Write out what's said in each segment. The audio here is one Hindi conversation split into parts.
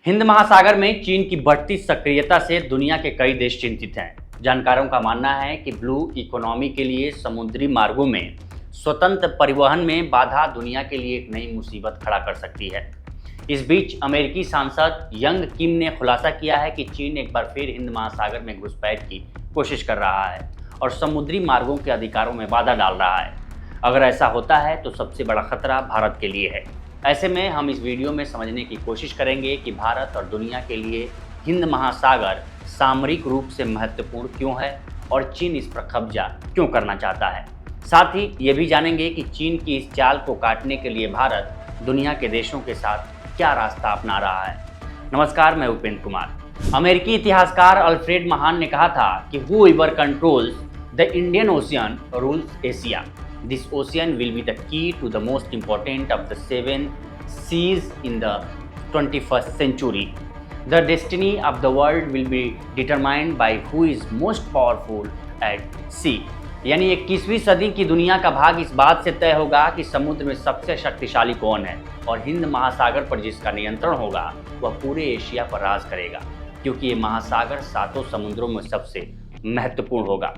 हिंद महासागर में चीन की बढ़ती सक्रियता से दुनिया के कई देश चिंतित हैं। जानकारों का मानना है कि ब्लू इकोनॉमी के लिए समुद्री मार्गों में स्वतंत्र परिवहन में बाधा दुनिया के लिए एक नई मुसीबत खड़ा कर सकती है। इस बीच अमेरिकी सांसद यंग किम ने खुलासा किया है कि चीन एक बार फिर हिंद महासागर में घुसपैठ की कोशिश कर रहा है और समुद्री मार्गों के अधिकारों में बाधा डाल रहा है। अगर ऐसा होता है तो सबसे बड़ा खतरा भारत के लिए है। ऐसे में हम इस वीडियो में समझने की कोशिश करेंगे कि भारत और दुनिया के लिए हिंद महासागर सामरिक रूप से महत्वपूर्ण क्यों है और चीन इस पर कब्जा क्यों करना चाहता है। साथ ही ये भी जानेंगे कि चीन की इस चाल को काटने के लिए भारत दुनिया के देशों के साथ क्या रास्ता अपना रहा है। नमस्कार, मैं उपेंद्र कुमार। अमेरिकी इतिहासकार अल्फ्रेड महान ने कहा था कि whoever controls the Indian ocean rules Asia. This ocean will be the key to the most important of the 7 seas in the 21st century. The destiny of the world will be determined by who is most powerful at sea. यानी 21वीं सदी की दुनिया का भाग इस बात से तय होगा कि समुद्र में सबसे शक्तिशाली कौन है, और हिंद महासागर पर जिसका नियंत्रण होगा वह पूरे एशिया पर राज करेगा, क्योंकि ये महासागर सातों समुद्रों में सबसे महत्वपूर्ण होगा।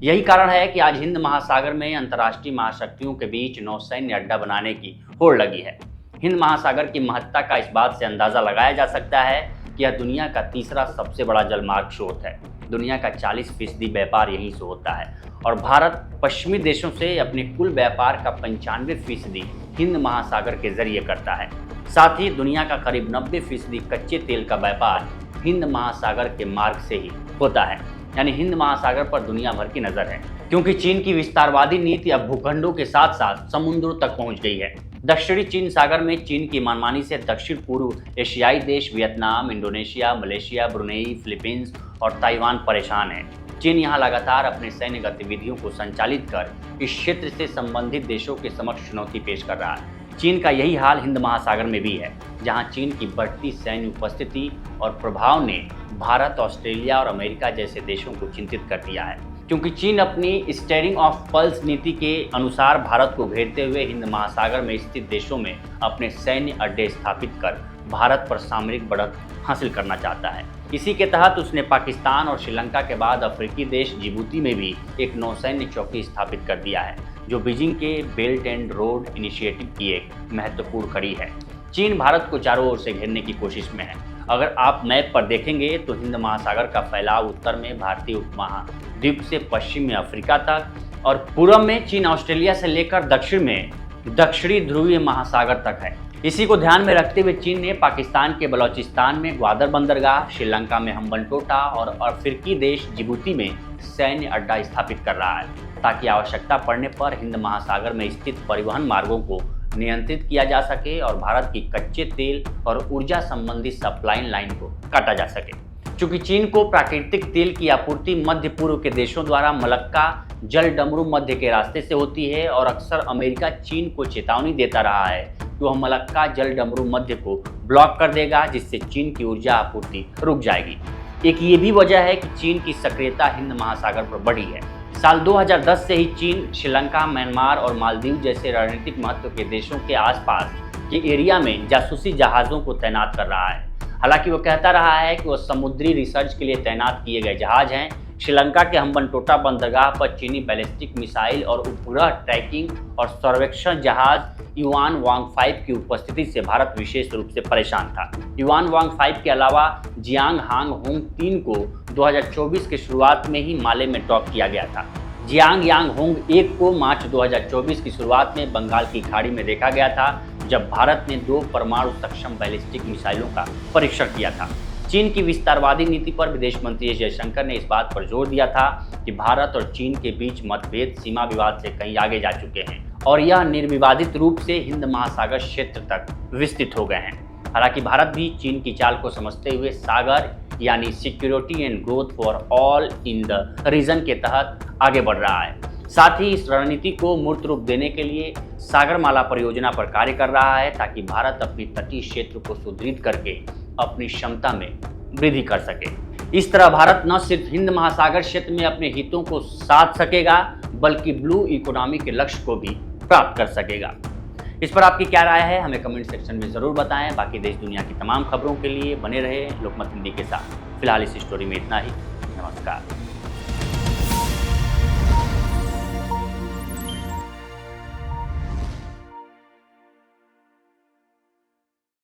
यही कारण है कि आज हिंद महासागर में अंतर्राष्ट्रीय महाशक्तियों के बीच नौसैन्य अड्डा बनाने की होड़ लगी है। हिंद महासागर की महत्ता का इस बात से अंदाजा लगाया जा सकता है कि यह दुनिया का तीसरा सबसे बड़ा जलमार्ग स्रोत है। दुनिया का 40% व्यापार यहीं से होता है और भारत पश्चिमी देशों से अपने कुल व्यापार का 95% हिंद महासागर के जरिए करता है। साथ ही दुनिया का करीब 90% कच्चे तेल का व्यापार हिंद महासागर के मार्ग से ही होता है। यानी हिंद महासागर पर दुनिया भर की नजर है, क्योंकि चीन की विस्तारवादी नीति अब भूखंडों के साथ साथ समुद्रों तक पहुंच गई है। दक्षिणी चीन सागर में चीन की मनमानी से दक्षिण पूर्व एशियाई देश Vietnam, Indonesia, Malaysia, Brunei, Philippines और ताइवान परेशान है। चीन यहां लगातार अपने सैन्य गतिविधियों को संचालित कर इस क्षेत्र से संबंधित देशों के समक्ष चुनौती पेश कर रहा है। चीन का यही हाल हिंद महासागर में भी है, जहां चीन की बढ़ती सैन्य उपस्थिति और प्रभाव ने भारत, ऑस्ट्रेलिया और अमेरिका जैसे देशों को चिंतित कर दिया है, क्योंकि चीन अपनी स्टीयरिंग ऑफ पल्स नीति के अनुसार भारत को घेरते हुए हिंद महासागर में स्थित देशों में अपने सैन्य अड्डे स्थापित कर भारत पर सामरिक बढ़त हासिल करना चाहता है। इसी के तहत उसने पाकिस्तान और श्रीलंका के बाद अफ्रीकी देश जिबूती में भी एक नौसैन्य चौकी स्थापित कर दिया है, जो बीजिंग के बेल्ट एंड रोड इनिशिएटिव की एक महत्वपूर्ण कड़ी है। चीन भारत को चारों ओर से घेरने की कोशिश में है। अगर आप मैप पर देखेंगे तो हिंद महासागर का फैलाव उत्तर में भारतीय उपमहाद्वीप से पश्चिम में अफ्रीका तक और पूर्व में चीन ऑस्ट्रेलिया से लेकर दक्षिण में दक्षिणी ध्रुवीय महासागर तक है। इसी को ध्यान में रखते हुए चीन ने पाकिस्तान के बलोचिस्तान में ग्वादर बंदरगाह, श्रीलंका में हम्बनटोटा और अफ्रीकी देश जिबूती में सैन्य अड्डा स्थापित कर रहा है, ताकि आवश्यकता पड़ने पर हिंद महासागर में स्थित परिवहन मार्गों को नियंत्रित किया जा सके और भारत की कच्चे तेल और ऊर्जा संबंधी सप्लाई लाइन को काटा जा सके। चूंकि चीन को प्राकृतिक तेल की आपूर्ति मध्य पूर्व के देशों द्वारा मलक्का जल डमरू मध्य के रास्ते से होती है और अक्सर अमेरिका चीन को चेतावनी देता रहा है कि वह मलक्का जल डमरू मध्य को ब्लॉक कर देगा, जिससे चीन की ऊर्जा आपूर्ति रुक जाएगी। एक ये भी वजह है कि चीन की सक्रियता हिंद महासागर पर बढ़ी है। साल 2010 से ही चीन श्रीलंका, म्यांमार और मालदीव जैसे रणनीतिक महत्व के देशों के आसपास के एरिया में जासूसी जहाज़ों को तैनात कर रहा है। हालांकि वो कहता रहा है कि वो समुद्री रिसर्च के लिए तैनात किए गए जहाज हैं। श्रीलंका के हम्बनटोटा बंदरगाह पर चीनी बैलिस्टिक मिसाइल और उपग्रह ट्रैकिंग और सर्वेक्षण जहाज युआन वांग 5 की उपस्थिति से भारत विशेष रूप से परेशान था। युआन वांग 5 के अलावा जियांग हांग होंग 3 को 2024 के शुरुआत में ही माले में डॉक किया गया था। जियांग यांग होंग 1 को मार्च 2024 की शुरुआत में बंगाल की खाड़ी में देखा गया था, जब भारत ने 2 परमाणु सक्षम बैलिस्टिक मिसाइलों का परीक्षण किया था। चीन की विस्तारवादी नीति पर विदेश मंत्री एस जयशंकर ने इस बात पर जोर दिया था कि भारत और चीन के बीच मतभेद सीमा विवाद से कहीं आगे जा चुके हैं और यह निर्विवादित रूप से हिंद महासागर क्षेत्र तक विस्तृत हो गए हैं। हालांकि भारत भी चीन की चाल को समझते हुए सागर यानी security and growth for all in the region के तहत आगे बढ़ रहा है। साथ ही इस रणनीति को मूर्त रूप देने के लिए सागरमाला परियोजना पर कार्य कर रहा है, ताकि भारत अपनी तटीय क्षेत्र को सुदृढ़ करके अपनी क्षमता में वृद्धि कर सके। इस तरह भारत न सिर्फ हिंद महासागर क्षेत्र में अपने हितों को साध सकेगा, बल्कि ब्लू इकोनॉमी के लक्ष्य को भी प्राप्त कर सकेगा। इस पर आपकी क्या राय है हमें कमेंट सेक्शन में ज़रूर बताएं। बाकी देश दुनिया की तमाम खबरों के लिए बने रहे लोकमत हिंदी के साथ। फिलहाल इस स्टोरी में इतना ही। नमस्कार।